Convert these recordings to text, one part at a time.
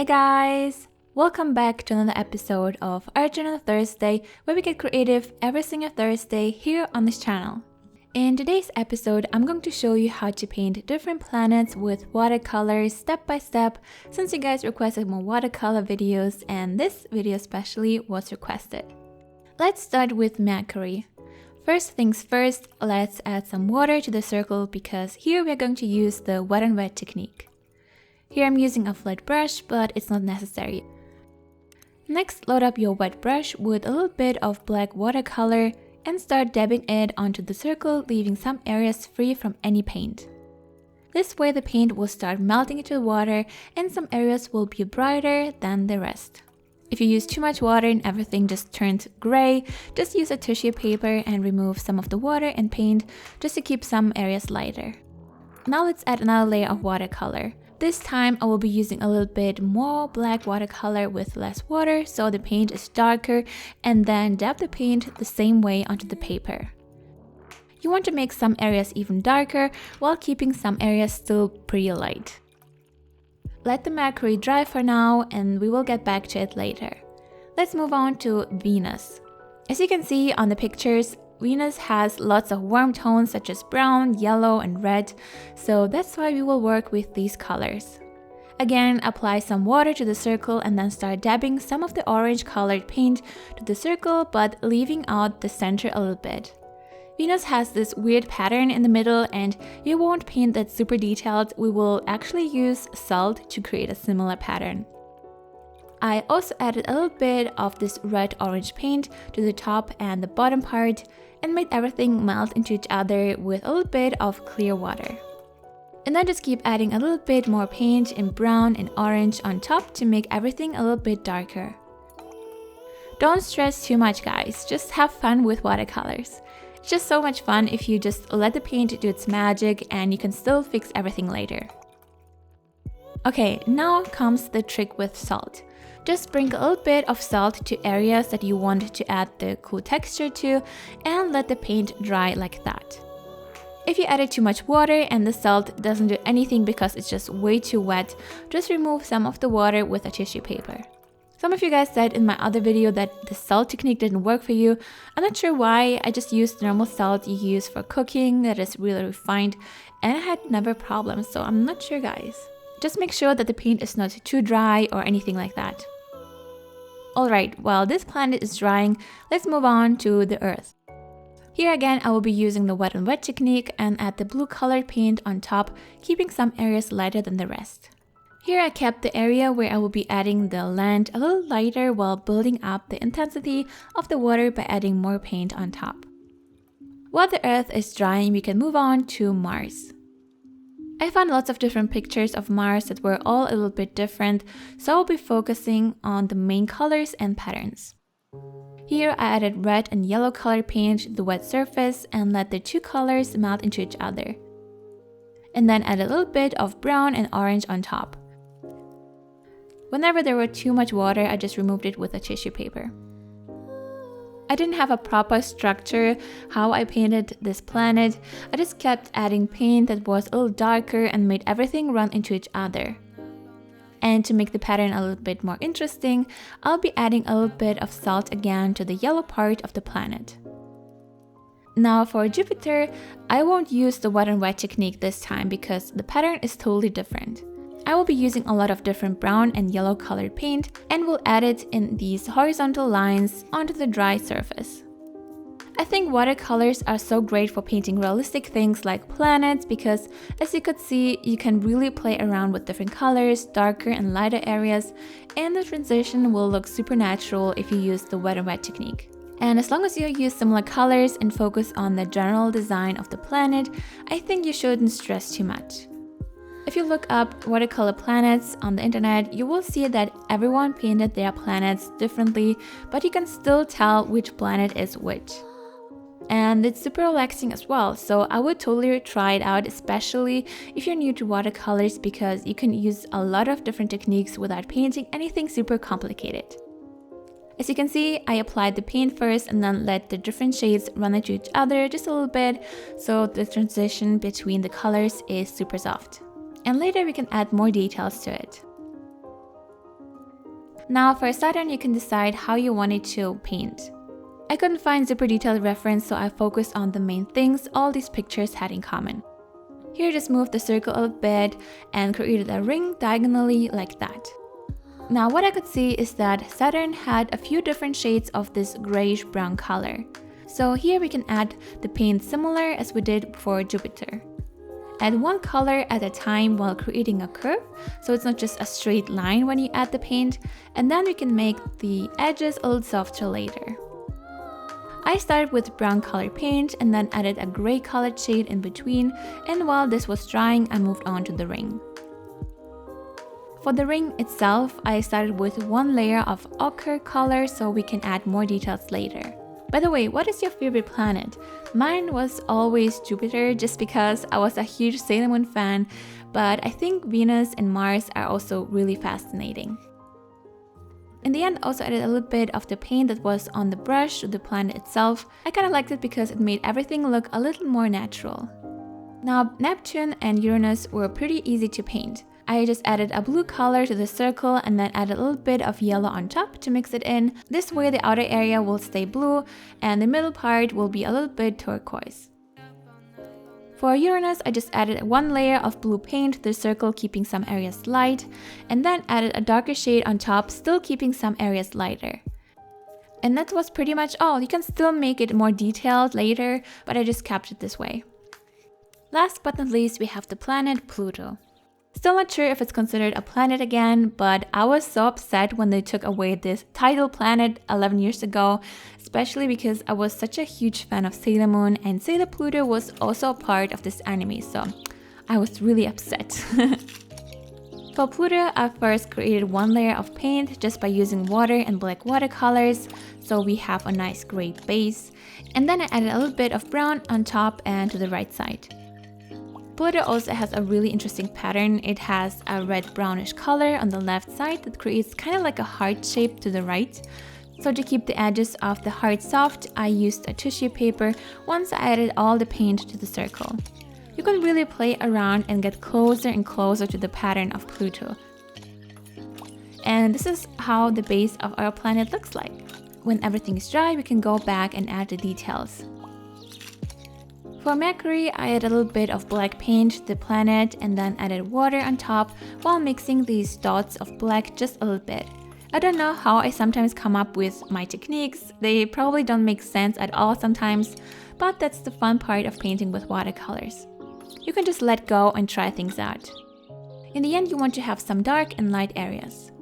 Hey guys! Welcome back to another episode of Art Journal Thursday, where we get creative every single Thursday here on this channel. In today's episode, I'm going to show you how to paint different planets with watercolors step by step, since you guys requested more watercolor videos and this video especially was requested. Let's start with Mercury. First things first, let's add some water to the circle because here we're going to use the wet and wet technique. Here I'm using a flat brush, but it's not necessary. Next, load up your wet brush with a little bit of black watercolor and start dabbing it onto the circle, leaving some areas free from any paint. This way the paint will start melting into the water and some areas will be brighter than the rest. If you use too much water and everything just turns gray, just use a tissue paper and remove some of the water and paint just to keep some areas lighter. Now let's add another layer of watercolor. This time I will be using a little bit more black watercolor with less water so the paint is darker, and then dab the paint the same way onto the paper. You want to make some areas even darker while keeping some areas still pretty light. Let the Mercury dry for now and we will get back to it later. Let's move on to Venus. As you can see on the pictures, Venus has lots of warm tones such as brown, yellow, and red, so that's why we will work with these colors. Again, apply some water to the circle and then start dabbing some of the orange colored paint to the circle, but leaving out the center a little bit. Venus has this weird pattern in the middle and we won't paint that super detailed, we will actually use salt to create a similar pattern. I also added a little bit of this red-orange paint to the top and the bottom part and made everything melt into each other with a little bit of clear water. And then just keep adding a little bit more paint in brown and orange on top to make everything a little bit darker. Don't stress too much, guys, just have fun with watercolors. It's just so much fun if you just let the paint do its magic and you can still fix everything later. Okay, now comes the trick with salt. Just sprinkle a little bit of salt to areas that you want to add the cool texture to and let the paint dry like that. If you added too much water and the salt doesn't do anything because it's just way too wet, just remove some of the water with a tissue paper. Some of you guys said in my other video that the salt technique didn't work for you. I'm not sure why, I just used normal salt you use for cooking that is really refined and I had never problems, so I'm not sure, guys. Just make sure that the paint is not too dry or anything like that. Alright, while this planet is drying, let's move on to the Earth. Here again I will be using the wet and wet technique and add the blue colored paint on top, keeping some areas lighter than the rest. Here I kept the area where I will be adding the land a little lighter while building up the intensity of the water by adding more paint on top. While the Earth is drying, we can move on to Mars. I found lots of different pictures of Mars that were all a little bit different, so I'll be focusing on the main colors and patterns. Here I added red and yellow color paint to the wet surface and let the two colors melt into each other. And then add a little bit of brown and orange on top. Whenever there were too much water, I just removed it with a tissue paper. I didn't have a proper structure how I painted this planet. I just kept adding paint that was a little darker and made everything run into each other. And to make the pattern a little bit more interesting, I'll be adding a little bit of salt again to the yellow part of the planet. Now for Jupiter, I won't use the wet and wet technique this time because the pattern is totally different. I will be using a lot of different brown and yellow colored paint and will add it in these horizontal lines onto the dry surface. I think watercolors are so great for painting realistic things like planets because, as you could see, you can really play around with different colors, darker and lighter areas, and the transition will look super natural if you use the wet and wet technique. And as long as you use similar colors and focus on the general design of the planet, I think you shouldn't stress too much. If you look up watercolor planets on the internet, you will see that everyone painted their planets differently, but you can still tell which planet is which. And it's super relaxing as well, so I would totally try it out, especially if you're new to watercolors because you can use a lot of different techniques without painting anything super complicated. As you can see, I applied the paint first and then let the different shades run into each other just a little bit, so the transition between the colors is super soft. And later we can add more details to it. Now for Saturn, you can decide how you want it to paint. I couldn't find super detailed reference, so I focused on the main things all these pictures had in common. Here, just moved the circle a bit and created a ring diagonally like that. Now what I could see is that Saturn had a few different shades of this grayish brown color. So here we can add the paint similar as we did for Jupiter. Add one color at a time while creating a curve, so it's not just a straight line when you add the paint, and then we can make the edges a little softer later. I started with brown color paint and then added a gray colored shade in between, and while this was drying, I moved on to the ring. For the ring itself, I started with one layer of ochre color so we can add more details later. By the way, what is your favorite planet? Mine was always Jupiter just because I was a huge Sailor Moon fan, but I think Venus and Mars are also really fascinating. In the end, I also added a little bit of the paint that was on the brush to the planet itself. I kind of liked it because it made everything look a little more natural. Now, Neptune and Uranus were pretty easy to paint. I just added a blue color to the circle and then added a little bit of yellow on top to mix it in. This way the outer area will stay blue and the middle part will be a little bit turquoise. For Uranus, I just added one layer of blue paint to the circle, keeping some areas light, and then added a darker shade on top, still keeping some areas lighter. And that was pretty much all. You can still make it more detailed later, but I just kept it this way. Last but not least, we have the planet Pluto. Still not sure if it's considered a planet again, but I was so upset when they took away this title planet 11 years ago, especially because I was such a huge fan of Sailor Moon and Sailor Pluto was also a part of this anime, so I was really upset. For Pluto, I first created one layer of paint just by using water and black watercolors, so we have a nice gray base, and then I added a little bit of brown on top and to the right side. Pluto also has a really interesting pattern. It has a red brownish color on the left side that creates kind of like a heart shape to the right. So to keep the edges of the heart soft, I used a tissue paper once I added all the paint to the circle. You can really play around and get closer and closer to the pattern of Pluto. And this is how the base of our planet looks like. When everything is dry, we can go back and add the details. For Mercury, I added a little bit of black paint to the planet and then added water on top while mixing these dots of black just a little bit. I don't know how I sometimes come up with my techniques. They probably don't make sense at all sometimes, but that's the fun part of painting with watercolors. You can just let go and try things out. In the end, you want to have some dark and light areas.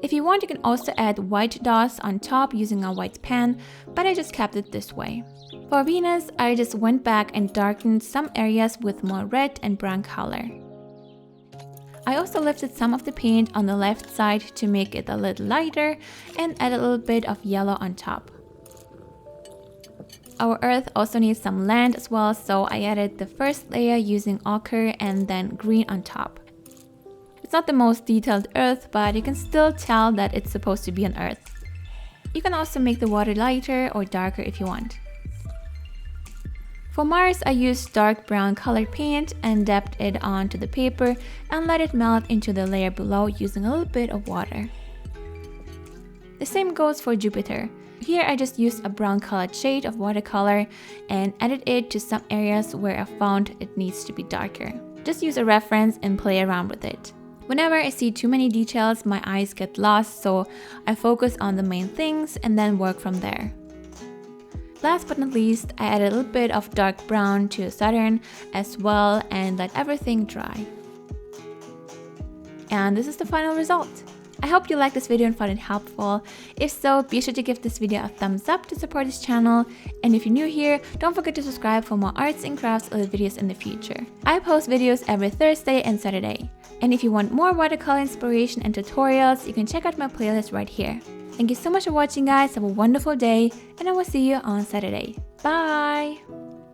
If you want, you can also add white dots on top using a white pen, but I just kept it this way. For Venus, I just went back and darkened some areas with more red and brown color. I also lifted some of the paint on the left side to make it a little lighter and added a little bit of yellow on top. Our Earth also needs some land as well, so I added the first layer using ochre and then green on top. It's not the most detailed Earth, but you can still tell that it's supposed to be an Earth. You can also make the water lighter or darker if you want. For Mars, I used dark brown colored paint and dabbed it onto the paper and let it melt into the layer below using a little bit of water. The same goes for Jupiter. Here I just used a brown colored shade of watercolor and added it to some areas where I found it needs to be darker. Just use a reference and play around with it. Whenever I see too many details, my eyes get lost, so I focus on the main things and then work from there. Last but not least, I added a little bit of dark brown to Saturn as well and let everything dry. And this is the final result. I hope you liked this video and found it helpful. If so, be sure to give this video a thumbs up to support this channel. And if you're new here, don't forget to subscribe for more arts and crafts or videos in the future. I post videos every Thursday and Saturday. And if you want more watercolor inspiration and tutorials, you can check out my playlist right here. Thank you so much for watching, guys. Have a wonderful day, and I will see you on Saturday. Bye!